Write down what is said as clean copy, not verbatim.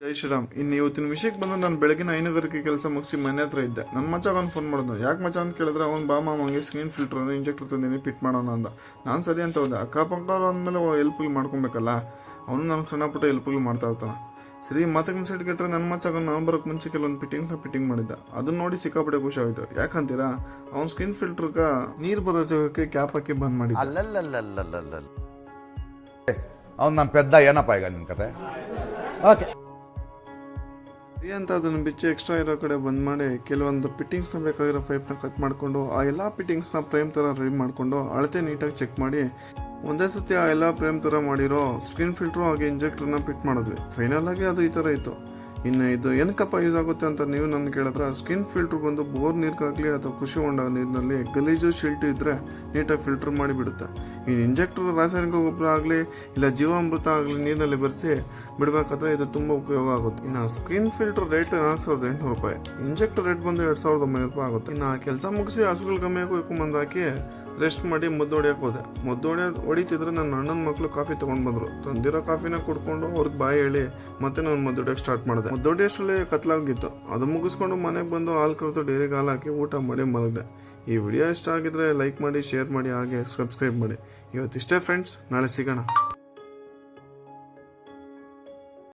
ಜೈ ಶ್ರೀರಾಮ್. ಇನ್ನು ಇವತ್ತಿನ ವಿಷಯಕ್ಕೆ ಬಂದು ನಾನು ಬೆಳಗಿನ 5:30ಕ್ಕೆ ಕೆಲಸ ಮುಗಿಸಿ ಮನೆ ಹತ್ರ ಇದ್ದೆ. ನನ್ನ ಮಚ್ಚ ಅವ್ನು ಫೋನ್ ಮಾಡಿದ್ನು. ಯಾಕೆ ಮಚ್ಚ ಅಂತ ಕೇಳಿದ್ರೆ ಅವ್ನು ಬಾ ಮಾಮಗೆ ಸ್ಕ್ರೀನ್ ಫಿಲ್ಟರ್ ಇಂಜೆಕ್ಟರ್ ತಂದೀನಿ ಫಿಟ್ ಮಾಡೋಣ ಅಂದ. ನಾನು ಸರಿ ಅಂತ ಹೋದೆ. ಅಕ್ಕಪಕ್ಕ ಅಂದಮೇಲೆ ಹೆಲ್ಪ್ಗಳು ಮಾಡ್ಕೊಬೇಕಲ್ಲ, ಅವನು ನನಗೆ ಸಣ್ಣ ಪುಟ್ಟ ಹೆಲ್ಪ್ಗಳು ಮಾಡ್ತಾ ಇರ್ತಾನೆ. ಸರಿ ಮಾತಕ್ಕೆ ಸೈಡ್ ಕೆಟ್ಟರೆ ನನ್ನ ಮಚ್ಚ ನಾನು ಬರೋಕ್ಕೆ ಮುಂಚೆ ಕೆಲವೊಂದು ಫಿಟ್ಟಿಂಗ್ ಮಾಡಿದ್ದ. ಅದನ್ನ ನೋಡಿ ಸಿಕ್ಕಾಪಟ್ಟೆ ಖುಷಿ ಆಯಿತು. ಯಾಕಂತೀರಾ, ಅವ್ನು ಸ್ಕ್ರೀನ್ ಫಿಲ್ಟರ್ಗೆ ನೀರು ಬರೋ ಜಾಗಕ್ಕೆ ಕ್ಯಾಪ್ ಹಾಕಿ ಬಂದ್ ಮಾಡಿದ್ದ. ಅವ್ನು ನನ್ನ ಪೆದ್ದ ಏನಪ್ಪ ಈಗ ನಿನ್ನ ಕತೆ. ಓಕೆ ಅಂತ ಅದನ್ನು ಬಿಚ್ಚಿ ಎಕ್ಸ್ಟ್ರಾ ಇರೋ ಕಡೆ ಬಂದ್ ಮಾಡಿ ಕೆಲವೊಂದು ಫಿಟ್ಟಿಂಗ್ಸ್ನ ಬೇಕಾಗಿರೋ ಪೈಪ್ನ ಕಟ್ ಮಾಡಿಕೊಂಡು ಆ ಎಲ್ಲ ಫಿಟ್ಟಿಂಗ್ಸ್ನ ಫ್ರೇಮ್ ಥರ ರೆಡಿ ಮಾಡಿಕೊಂಡು ಅಳತೆ ನೀಟಾಗಿ ಚೆಕ್ ಮಾಡಿ ಒಂದೇ ಸತಿ ಆ ಎಲ್ಲ ಫ್ರೇಮ್ ಥರ ಮಾಡಿರೋ ಸ್ಕ್ರೀನ್ ಫಿಲ್ಟ್ರು ಹಾಗೆ ಇಂಜೆಕ್ಟರ್ನ ಫಿಟ್ ಮಾಡಿದ್ವಿ. ಫೈನಲ್ ಆಗಿ ಅದು ಈ ಥರ ಇತ್ತು. ಇನ್ನು ಇದು ಏನಕ್ಕಪ್ಪ ಯೂಸ್ ಆಗುತ್ತೆ ಅಂತ ನೀವು ನನ್ನ ಕೇಳಿದ್ರೆ, ಸ್ಕಿನ್ ಫಿಲ್ಟ್ರ್ ಬಂದು ಬೋರ್ ನೀರಿಗಾಗಲಿ ಅಥವಾ ಕೃಷಿ ಹೊಂಡ ನೀರಿನಲ್ಲಿ ಗಲೀಜು ಶಿಲ್ಟು ಇದ್ದರೆ ನೀಟಾಗಿ ಫಿಲ್ಟರ್ ಮಾಡಿಬಿಡುತ್ತೆ. ಇನ್ನು ಇಂಜೆಕ್ಟರ್ ರಾಸಾಯನಿಕ ಗೊಬ್ಬರ ಆಗಲಿ ಇಲ್ಲ ಜೀವಾಮೃತ ಆಗಲಿ ನೀರಿನಲ್ಲಿ ಬೆರೆಸಿ ಬಿಡಬೇಕಾದ್ರೆ ಇದು ತುಂಬ ಉಪಯೋಗ ಆಗುತ್ತೆ. ಇನ್ನು ಸ್ಕ್ರೀನ್ ಫಿಲ್ಟರ್ ರೇಟ್ 4800 ರೂಪಾಯಿ, ಇಂಜೆಕ್ಟರ್ ರೇಟ್ ಬಂದು 2900 ರೂಪಾಯಿ ಆಗುತ್ತೆ. ಇನ್ನು ಕೆಲಸ ಮುಗಿಸಿ ಹಸುಗಳು ಗಮ್ಯಕ್ಕೂ ಇಕ್ಕೊಂಬಂದು ಹಾಕಿ ರೆಸ್ಟ್ ಮಾಡಿ ಮುದ್ದು ಹೊಡಿಯೋಕೆ ಹೋದೆ. ಮುದ್ದು ಹೊಡಿತಿದ್ರೆ ನನ್ನ ಅಣ್ಣನ ಮಕ್ಕಳು ಕಾಫಿ ತೊಗೊಂಡು ಬಂದರು. ತಂದಿರೋ ಕಾಫಿನ ಕುಡ್ಕೊಂಡು ಅವ್ರಿಗೆ ಬಾಯಿ ಹೇಳಿ ಮತ್ತೆ ನಾನು ಮುದ್ದು ಹೊಡಿಯೋಕೆ ಸ್ಟಾರ್ಟ್ ಮಾಡಿದೆ. ಮುದ್ದು ಹೊಡಿಯೋಷ್ಟರಲ್ಲಿ ಕತ್ಲಾಗಿತ್ತು. ಅದು ಮುಗಿಸ್ಕೊಂಡು ಮನೆಗೆ ಬಂದು ಹಾಲು ಕರೆದು ಡೈರಿಗೆ ಹಾಲು ಹಾಕಿ ಊಟ ಮಾಡಿ ಮಲಗಿದೆ. ಈ ವಿಡಿಯೋ ಇಷ್ಟ ಆಗಿದ್ರೆ ಲೈಕ್ ಮಾಡಿ, ಶೇರ್ ಮಾಡಿ, ಹಾಗೆ ಸಬ್ಸ್ಕ್ರೈಬ್ ಮಾಡಿ. ಇವತ್ತಿಷ್ಟೇ ಫ್ರೆಂಡ್ಸ್, ನಾಳೆ ಸಿಗೋಣ.